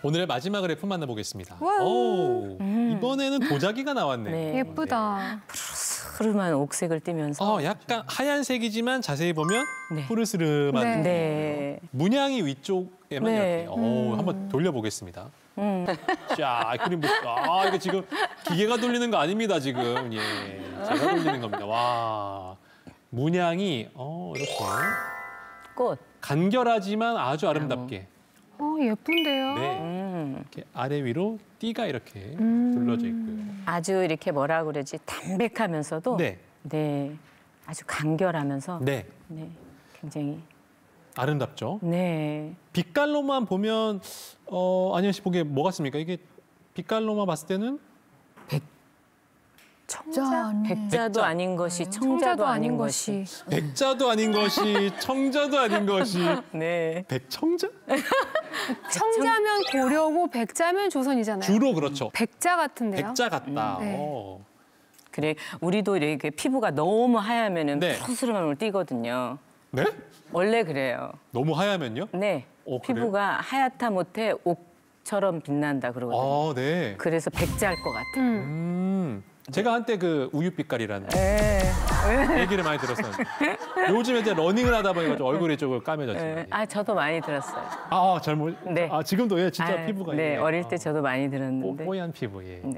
오늘의 마지막 그래프 만나보겠습니다. 오, 이번에는 도자기가 나왔네요. 네. 예쁘다. 푸르스름한 옥색을 띠면서. 약간 하얀색이지만 자세히 보면 네. 푸르스름한. 네. 네. 문양이 위쪽에만 네. 이렇게. 한번 돌려보겠습니다. 자, 그림 보시죠. 이거 지금 기계가 돌리는 거 아닙니다, 지금. 예, 제가 돌리는 겁니다. 와, 문양이 이렇게 꽃. 간결하지만 아주 아름답게. 예쁜데요. 네, 이렇게 아래 위로 띠가 이렇게 둘러져 있고요. 아주 이렇게 뭐라 그러지? 담백하면서도. 네, 네. 아주 간결하면서. 네, 네. 굉장히. 아름답죠. 네. 빛깔로만 보면 안현 씨 보기에 뭐 같습니까? 이게 빛깔로만 봤을 때는 청자. 백자도 아닌 것이 청자도 아닌 것이. 백자도 아닌 것이 청자도 아닌 것이 네. 백청자? 청자면 고려고 백자면 조선이잖아요. 주로 그렇죠. 백자 같은데요. 백자 같다. 네. 그래 우리도 이렇게 피부가 너무 하얗면은 네. 푸르스름함을 띠거든요. 네? 원래 그래요. 너무 하얗면요? 네. 그래요? 피부가 하얗다 못해 옥처럼 빛난다 그러거든요. 네. 그래서 백자일 것 같아요. 제가 한때 그 우유빛깔이라는 네. 얘기를 많이 들었었는데 요즘에 이제 러닝을 하다 보니까 좀 얼굴이 조금 까매졌지만. 저도 많이 들었어요. 잘못. 네. 지금도 진짜 피부가. 네, 예. 어릴 때 저도 많이 들었는데. 뽀얀 피부. 예. 네.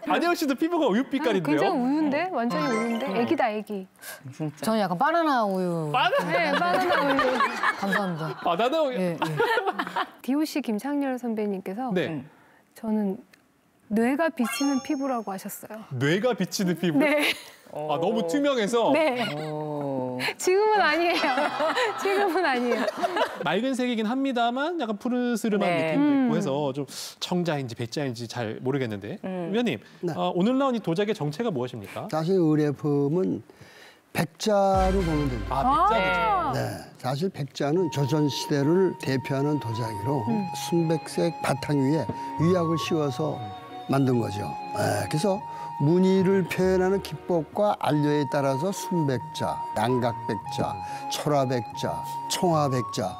안혜영 씨도 피부가 우유빛깔인데요? 굉장히 우유인데? 완전히 우유인데? 애기다, 애기. 진짜. 저는 약간 바나나 우유. 네, 바나나 우유. 감사합니다. 바나나 우유. 예, 예. DOC 김창렬 선배님께서 네. 저는 뇌가 비치는 피부라고 하셨어요. 뇌가 비치는 피부? 네. 너무 투명해서 네. 지금은 아니에요. 지금은 아니에요. 맑은 색이긴 합니다만 약간 푸르스름한 네. 느낌도 있고 해서 좀 청자인지 백자인지 잘 모르겠는데 위원님 네. 오늘 나온 이 도자기의 정체가 무엇입니까? 사실 의뢰품은 백자로 보면 됩니다. 백자죠. 네, 사실 백자는 조선시대를 대표하는 도자기로 순백색 바탕 위에 위약을 씌워서 만든 거죠. 네, 그래서 무늬를 표현하는 기법과 안료에 따라서 순백자, 양각백자, 철화백자, 청화백자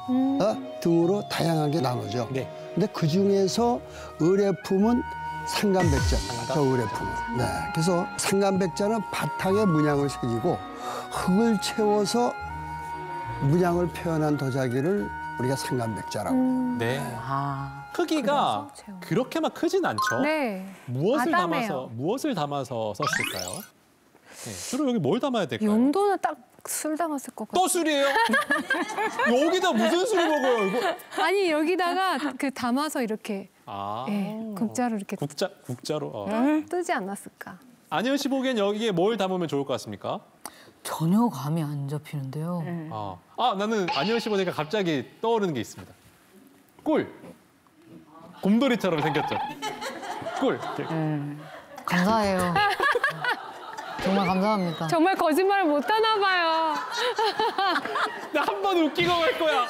등으로 다양하게 나누죠. 네. 근데 그 중에서 의뢰품은 상간백자입니다. 저 의뢰품은. 네, 그래서 상간백자는 바탕에 문양을 새기고 흙을 채워서 문양을 표현한 도자기를 우리가 상간백자라고. 네. 아. 크기가 그래서 채워. 그렇게 막 크진 않죠. 네. 무엇을 아담해요. 담아서 썼을까요? 네. 주로 여기 뭘 담아야 될까요? 용도는 딱 술 담았을 것 같아요. 또 술이에요? 여기다 무슨 술을 먹어요? 이거? 아니 여기다가 그 담아서 이렇게 국자로 이렇게 국자로. 뜨지 않았을까? 안혜연 씨 보기엔 여기에 뭘 담으면 좋을 것 같습니까? 전혀 감이 안 잡히는데요. 나는 안혜연 씨 보니까 갑자기 떠오르는 게 있습니다. 꿀. 곰돌이처럼 생겼죠? 꿀. 감사해요. 정말 감사합니다. 정말 거짓말을 못하나 봐요. 나 한 번 웃기고 갈 거야.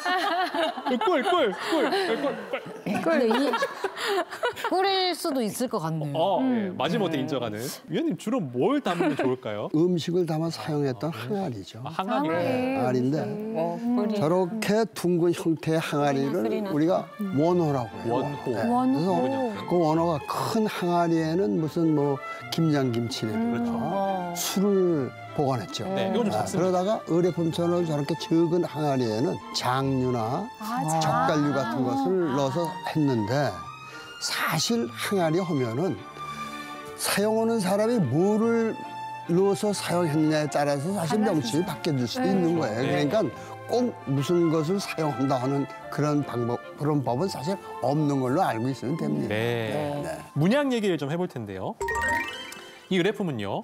꿀. 근데 이 꿀일 수도 있을 것 같네요. 마지못해 인정하는. 위원님 주로 뭘 담으면 좋을까요? 음식을 담아 사용했던 항아리죠. 항아리. 네, 항아리인데 저렇게 둥근 형태의 항아리를 소리나. 우리가 원호라고 해요. 원호. 네, 원호. 그래서 그 원호가 큰 항아리에는 무슨 김장김치라든가 술을 보관했죠. 네, 이건 좀 작습니다. 그러다가 의뢰품처럼 저렇게 적은 항아리에는 장류나 젓갈류 같은 것을 넣어서 했는데 사실 항아리 하면은 사용하는 사람이 뭐를 넣어서 사용했느냐에 따라서 사실 명칭이 바뀌어질 수도 있는 거예요. 그러니까 꼭 무슨 것을 사용한다 하는 그런 법은 사실 없는 걸로 알고 있으면 됩니다. 네. 문양 얘기를 좀 해볼 텐데요. 이 의뢰품은요,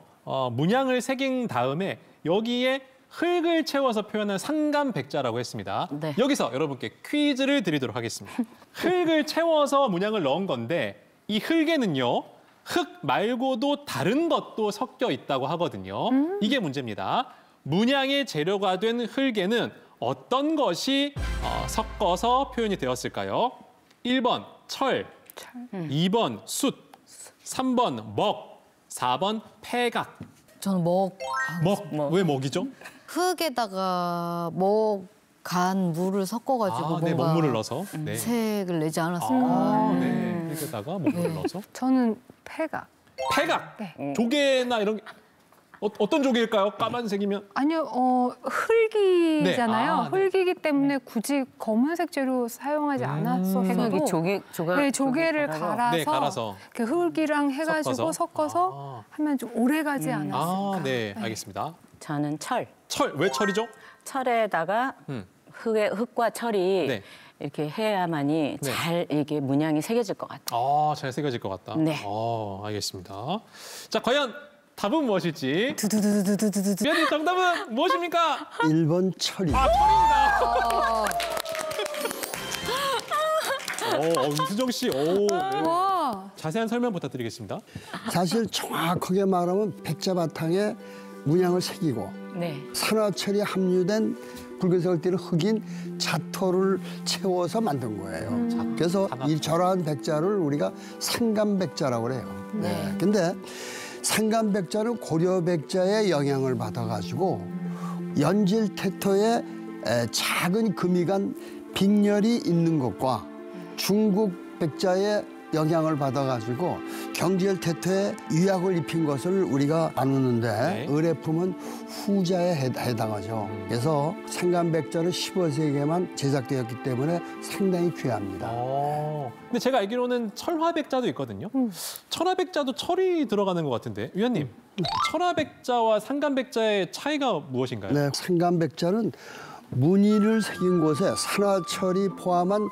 문양을 새긴 다음에 여기에 흙을 채워서 표현한 상간백자라고 했습니다. 네. 여기서 여러분께 퀴즈를 드리도록 하겠습니다. 흙을 채워서 문양을 넣은 건데 이 흙에는요, 흙 말고도 다른 것도 섞여 있다고 하거든요. 이게 문제입니다. 문양의 재료가 된 흙에는 어떤 것이 섞어서 표현이 되었을까요? 1번 철, 2번 숯, 3번 먹, 4번 패각. 저는 먹. 왜 먹이죠? 흙에다가 먹 간 물을 섞어가지고 네, 뭔가 먹물을 넣어서. 네. 색을 내지 않았을까. 네. 흙에다가 먹물을 넣어서. 저는 폐각. 폐각. 네. 조개나 이런 게 어떤 조개일까요? 까만색이면. 아니요, 흙이잖아요. 네. 아, 네. 흙이기 때문에 굳이 검은색 재료 사용하지 않았었어도 폐각이 네, 조개를 갈아서, 네, 갈아서. 그 흙이랑 해가지고 섞어서 아. 하면 좀 오래 가지 않았을까. 네, 알겠습니다. 저는 철. 철, 왜 철이죠? 철에다가 흙과 철이 네. 이렇게 해야만이 네. 잘 이게 문양이 새겨질 것 같아요. 잘 새겨질 것 같다. 네. 알겠습니다. 자, 과연 답은 무엇일지. 두두두두두두두. 위원님 정답은 무엇입니까? 1번 철이. 임수정 씨, 네. 와, 자세한 설명 부탁드리겠습니다. 사실 정확하게 말하면 백자 바탕에 문양을 새기고 네. 산화철이 함유된 붉은색을 띠는 흙인 자토를 채워서 만든 거예요. 그래서 이 저러한 백자를 우리가 상감백자라고 그래요. 네. 근데 상감백자는 고려백자의 영향을 받아가지고 연질태토에 작은 금이 간 빅렬이 있는 것과 중국 백자의 영향을 받아가지고 경질태토에 위약을 입힌 것을 우리가 나누는데 네. 의례품은 후자에 해당하죠. 그래서 상감백자는 15세기에만 제작되었기 때문에 상당히 귀합니다. 근데 제가 알기로는 철화백자도 있거든요. 철화백자도 철이 들어가는 것 같은데 위원님, 철화백자와 상감백자의 차이가 무엇인가요? 네, 상감백자는 무늬를 새긴 곳에 산화철이 포함한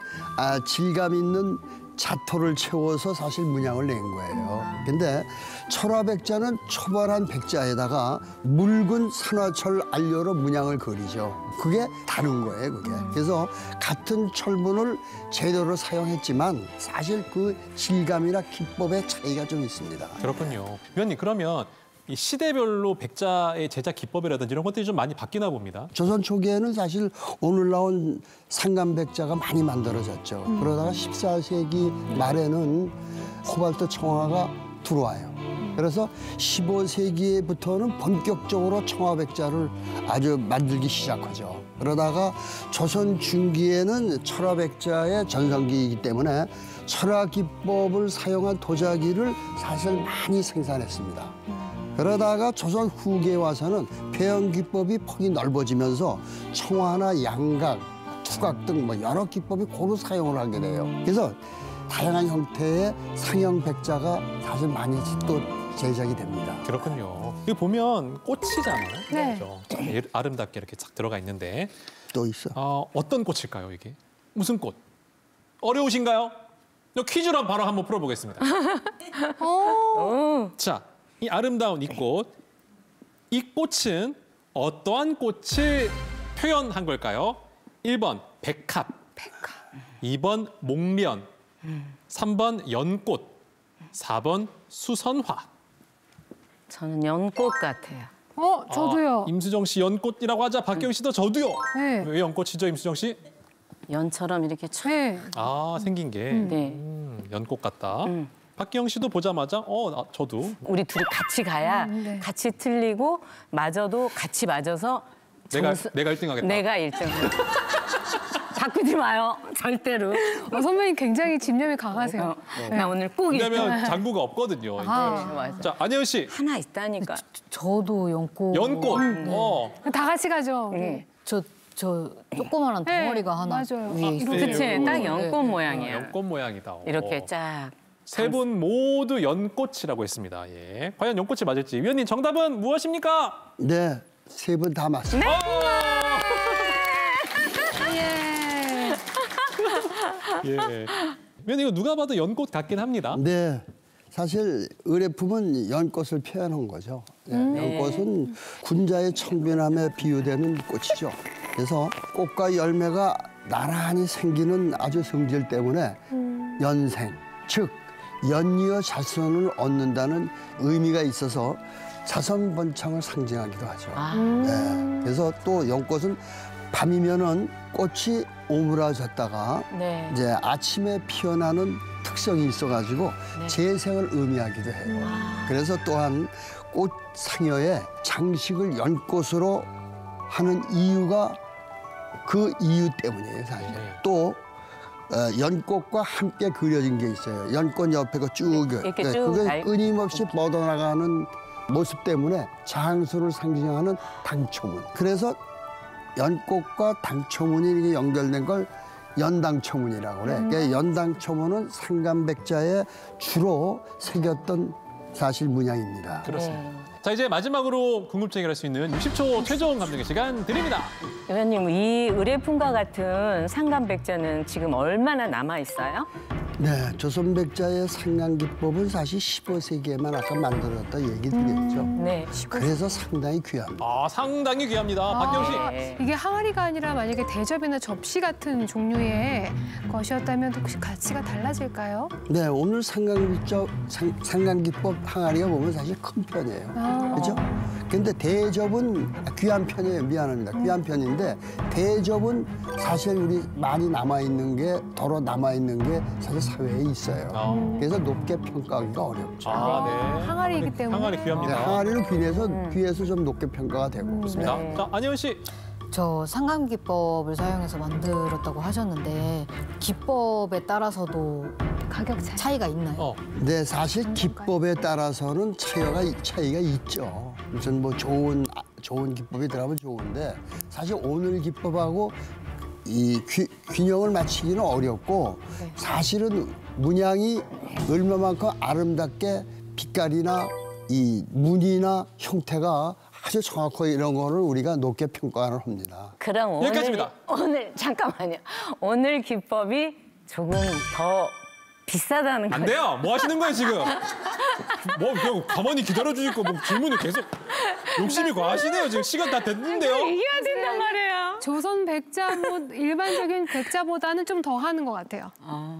질감 있는 자토를 채워서 사실 문양을 낸 거예요. 근데 철화백자는 초벌한 백자에다가 묽은 산화철 안료로 문양을 그리죠. 그게 다른 거예요, 그게. 그래서 같은 철분을 제대로 사용했지만 사실 그 질감이나 기법의 차이가 좀 있습니다. 그렇군요. 위원님, 그러면 이 시대별로 백자의 제작 기법이라든지 이런 것들이 좀 많이 바뀌나 봅니다. 조선 초기에는 사실 오늘 나온 상감백자가 많이 만들어졌죠. 그러다가 14세기 말에는 코발트 청화가 들어와요. 그래서 15세기부터는 본격적으로 청화백자를 아주 만들기 시작하죠. 그러다가 조선 중기에는 철화백자의 전성기이기 때문에 철화 기법을 사용한 도자기를 사실 많이 생산했습니다. 그러다가 조선 후기에 와서는 배연 기법이 폭이 넓어지면서 청화나 양각, 투각 등 여러 기법이 고루 사용을 하게 돼요. 그래서 다양한 형태의 상형 백자가 사실 많이 또 제작이 됩니다. 그렇군요. 여기 보면 꽃이잖아요. 네. 그렇죠? 참 아름답게 이렇게 쫙 들어가 있는데 또 있어. 어떤 꽃일까요, 이게? 무슨 꽃? 어려우신가요? 퀴즈로 바로 한번 풀어보겠습니다. 자, 이 아름다운 이 꽃, 이 꽃은 어떠한 꽃을 표현한 걸까요? 1번 백합, 2번 목련, 3번 연꽃, 4번 수선화. 저는 연꽃 같아요. 저도요. 임수정 씨 연꽃이라고 하자 박경 씨도 저도요. 네. 왜 연꽃이죠, 임수정 씨? 연처럼 이렇게 촥. 네. 생긴 게 네. 연꽃 같다. 박경 씨도 보자마자 저도. 우리 둘이 같이 가야 네. 같이 틀리고 맞아도 같이 맞아서 내가 점수- 1등 하겠다. 내가 1등. 바꾸지 마요. 절대로. 선배님 굉장히 집념이 강하세요. 나 오늘 꼭 왜냐하면 장구가 없거든요. 맞아. 자, 안혜연 씨. 하나 있다니까. 저도 연꽃. 연꽃. 다 같이 가죠. 네. 저 조그만한 덩어리가 하나 맞아요. 위에 있어요. 그치? 네. 딱 연꽃 모양이야. 연꽃 모양이다. 이렇게 쫙. 세 분 모두 연꽃이라고 했습니다. 예. 과연 연꽃이 맞을지. 위원님 정답은 무엇입니까? 네, 세 분 다 맞습니다. 예. 위원님 이거 누가 봐도 연꽃 같긴 합니다. 네, 사실 의례품은 연꽃을 표현한 거죠. 네, 연꽃은 군자의 청빈함에 비유되는 꽃이죠. 그래서 꽃과 열매가 나란히 생기는 아주 성질 때문에 연생, 즉 연이어 자손을 얻는다는 의미가 있어서 자손번창을 상징하기도 하죠. 네, 그래서 또 연꽃은 밤이면은 꽃이 오므라졌다가 네. 이제 아침에 피어나는 특성이 있어가지고 재생을 의미하기도 해요. 그래서 또한 꽃 상여에 장식을 연꽃으로 하는 이유가 그 이유 때문이에요, 사실. 또 연꽃과 함께 그려진 게 있어요. 연꽃 옆에 쭉 이렇게 쭉 그게 끊임없이 뻗어나가는 모습 때문에 장수를 상징하는 당초문. 그래서 연꽃과 당초문이 이렇게 연결된 걸 연당초문이라고 그래. 그러니까 연당초문은 상간백자에 주로 새겼던 사실 문양입니다. 그렇습니다. 자, 이제 마지막으로 궁금증 해결할 수 있는 60초 최종 감정의 시간 드립니다. 의원님, 이 의뢰품과 같은 상간백자는 지금 얼마나 남아 있어요? 네, 조선백자의 상간기법은 사실 15세기에만 아까 만들었다 얘기 드렸죠. 네. 그래서 상당히 귀합니다. 아, 상당히 귀합니다. 박경 씨. 네. 이게 항아리가 아니라 만약에 대접이나 접시 같은 종류의 것이었다면 혹시 가치가 달라질까요? 네, 오늘 상간기법 항아리가 보면 사실 큰 편이에요. 그렇죠? 근데 대접은 귀한 편이에요. 미안합니다. 귀한 편인데 대접은 사실 우리 많이 남아있는 게 덜어 남아있는 게 사실 사회에 있어요. 그래서 높게 평가하기가 어렵죠. 아, 네. 항아리이기 때문에. 항아리 네, 귀합니다. 항아리는 귀해서 좀 높게 평가가 되고. 좋습니다. 네. 자, 안혜원 씨. 저 상감기법을 사용해서 만들었다고 하셨는데 기법에 따라서도 가격 차이가 있나요? 네, 사실 기법에 따라서는 차이가 있죠. 무슨 뭐 좋은 기법이 들어가면 좋은데 사실 오늘 기법하고 이 균형을 맞추기는 어렵고 사실은 문양이 얼마만큼 아름답게 빛깔이나 이 무늬나 형태가 아주 정확하게 이런 거를 우리가 높게 평가를 합니다. 그럼 여기까지입니다. 오늘 잠깐만요. 오늘 기법이 조금 더 비싸다는 안 거죠? 돼요. 뭐 하시는 거예요, 지금? 뭐 그냥 가만히 기다려주니까 뭐 질문을 계속 욕심이 과하시네요. 지금 시간 다 됐는데요. 이해야 된단 말이에요. 조선 백자 일반적인 백자보다는 좀 더 하는 것 같아요.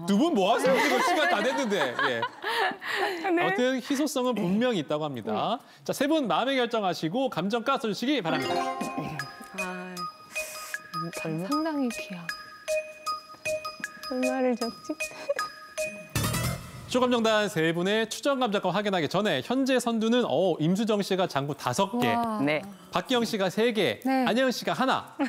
두 분 뭐 하세요? 지금 시간 다 됐는데. 예. 네. 아무튼 희소성은 분명히 있다고 합니다. 자, 세 분 마음의 결정하시고 감정가 써주시기 바랍니다. 아, 상당히 귀한. 얼마를 적지? 추감정단 세 분의 추정 감정가 확인하기 전에 현재 선두는 임수정 씨가 장구 5개, 와. 네. 박기영 씨가 3개, 네. 안혜영 씨가 1.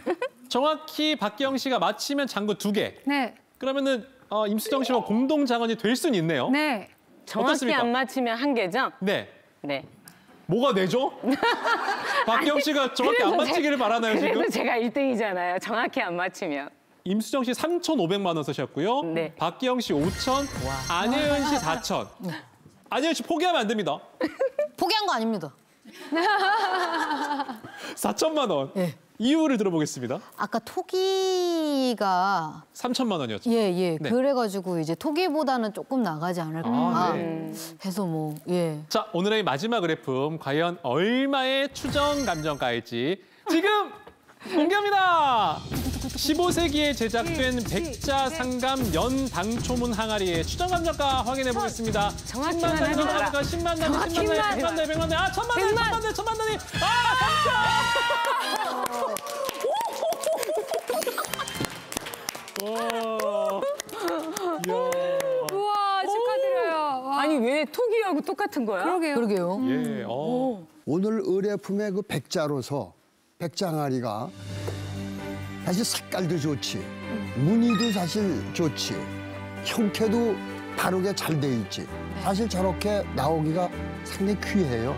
정확히 박기영 씨가 맞히면 장구 2개. 네. 그러면은 임수정 씨와 공동 장원이 될 수는 있네요. 네. 정확히 어떻습니까? 안 맞히면 1개죠? 네. 네. 뭐가 내죠? 박기영 씨가 정확히 안 맞히기를 바라나요, 지금? 그래도 제가 1등이잖아요. 정확히 안 맞히면. 임수정 씨 3,500만 원 쓰셨고요. 네. 박기영 씨 5,000, 안혜연 씨 4,000. 안혜연 씨 포기하면 안 됩니다. 포기한 거 아닙니다. 4천만 원. 예. 이유를 들어보겠습니다. 아까 토기가 3천만 원이었죠. 예. 네. 그래가지고 이제 토기보다는 조금 나가지 않을까 아, 네. 해서 뭐 예. 자, 오늘의 마지막 의뢰품 과연 얼마의 추정 감정가일지 지금 공개합니다. 15세기에 제작된 백자 상감 연 당초문 항아리의 추정 감정가 확인해 보겠습니다. 정확히만 하셔라. 10만 단위, 10만 단위, 100만 단위, 100만 단위, 1,000만 단위, 1,000만 단위, 1,000만 단위. 우와, 축하드려요. 와. 아니, 왜 토기하고 똑같은 거야? 그러게요. 예, 오늘 의뢰품의 그 백자로서 백장아리가 사실 색깔도 좋지, 무늬도 사실 좋지, 형태도 바르게 잘 돼 있지. 사실 저렇게 나오기가 상당히 귀해요.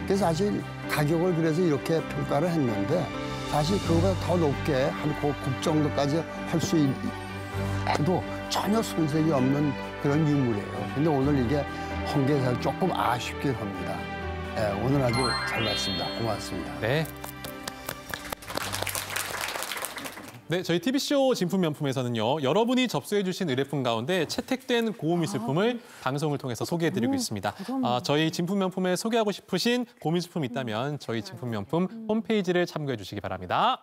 그래서 사실 가격을 그래서 이렇게 평가를 했는데 사실 그거보다 더 높게 한 국 정도까지 할 수 해도 전혀 손색이 없는 그런 유물이에요. 근데 오늘 이게 헌게서 조금 아쉽긴 합니다. 예, 오늘 아주 잘 봤습니다. 고맙습니다. 네. 네, 저희 TV쇼 진품 명품에서는요, 여러분이 접수해주신 의뢰품 가운데 채택된 고미술품을 방송을 통해서 소개해드리고 있습니다. 저희 진품 명품에 소개하고 싶으신 고미술품 있다면 저희 진품 명품 홈페이지를 참고해 주시기 바랍니다.